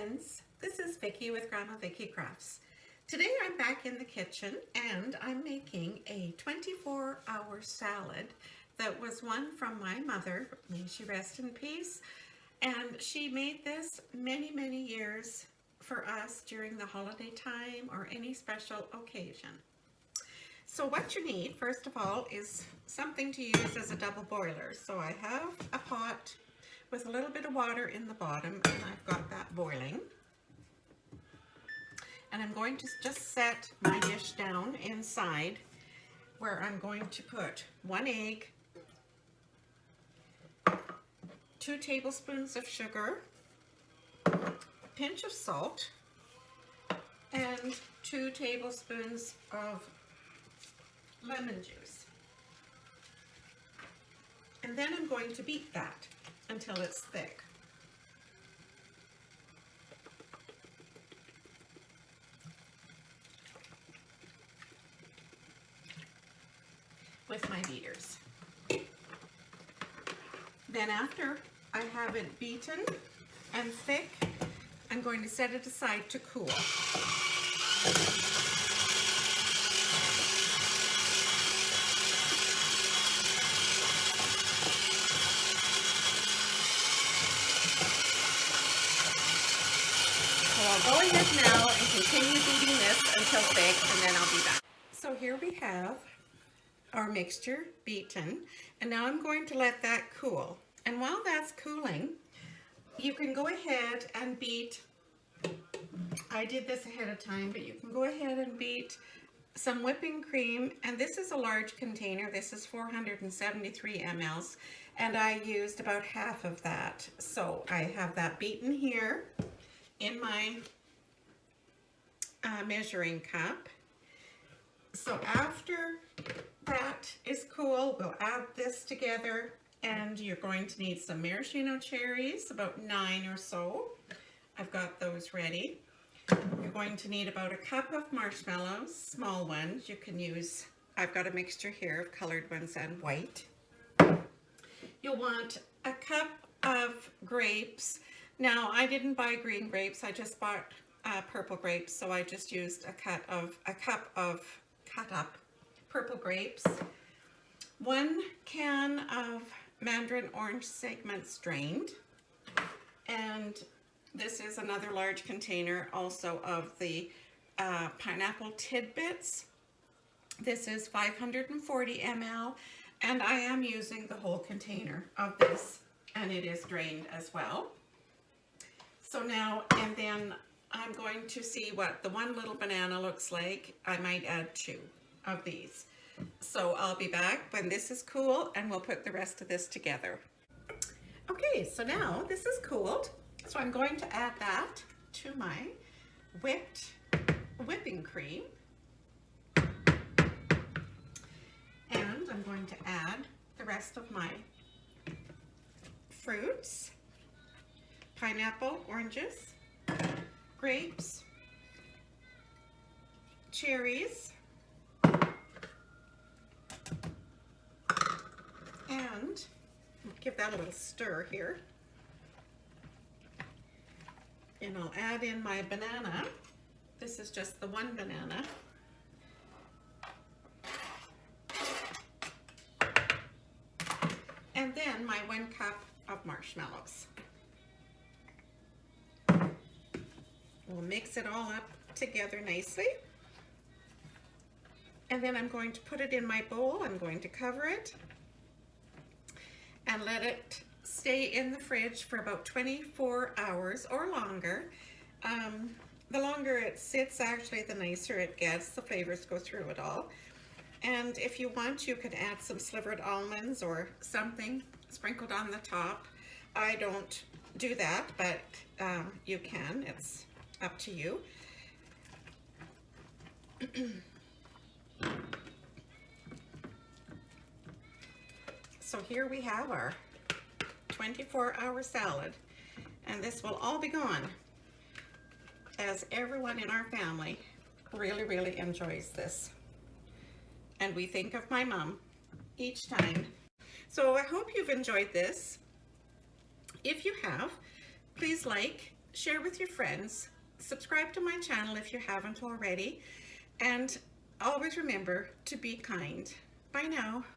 friends, this is Vicki with Grandma Vicki Crafts. Today I'm back in the kitchen and I'm making a 24-hour salad that was one from my mother, may she rest in peace, and she made this many years for us during the holiday time or any special occasion. So what you need, first of all, is something to use as a double boiler. So I have a pot with a little bit of water in the bottom, and I've got that boiling. And I'm going to just set my dish down inside where I'm going to put 1 egg, 2 tablespoons of sugar, a pinch of salt, and 2 tablespoons of lemon juice. And then I'm going to beat that until it's thick. With my beaters. Then after I have it beaten and thick, I'm going to set it aside to cool. So I'll go ahead now and continue beating this until thick, and then I'll be back. So here we have our mixture beaten, and now I'm going to let that cool. And while that's cooling, you can go ahead and beat, I did this ahead of time, but you can go ahead and beat some whipping cream, and this is a large container. This is 473 mLs, and I used about half of that. So I have that beaten here in my measuring cup. So after that is cool, we'll add this together, and you're going to need some maraschino cherries, about 9 or so. I've got those ready. You're going to need about a cup of marshmallows, small ones. You can use, I've got a mixture here of colored ones and white. You'll want a cup of grapes. Now, I didn't buy green grapes, I just bought purple grapes, so I just used a cup of cut up purple grapes. 1 can of mandarin orange segments drained, and this is another large container also of the pineapple tidbits. This is 540 ml, and I am using the whole container of this, and it is drained as well. So now, and then I'm going to see what the one little banana looks like. I might add 2 of these. So I'll be back when this is cool, and we'll put the rest of this together. Okay, so now this is cooled. So I'm going to add that to my whipping cream. And I'm going to add the rest of my fruits, pineapple, oranges, grapes, cherries, and give that a little stir here. And I'll add in my banana. This is just the 1 banana. And then my 1 cup of marshmallows. We'll mix it all up together nicely. And then I'm going to put it in my bowl. I'm going to cover it and let it stay in the fridge for about 24 hours or longer. The longer it sits, actually, the nicer it gets. The flavors go through it all. And if you want, you could add some slivered almonds or something sprinkled on the top. I don't do that, but you can. It's up to you. So here we have our 24-hour salad, and this will all be gone as everyone in our family really enjoys this. And we think of my mom each time. So I hope you've enjoyed this. If you have, please like, share with your friends, subscribe to my channel if you haven't already, and always remember to be kind. Bye now.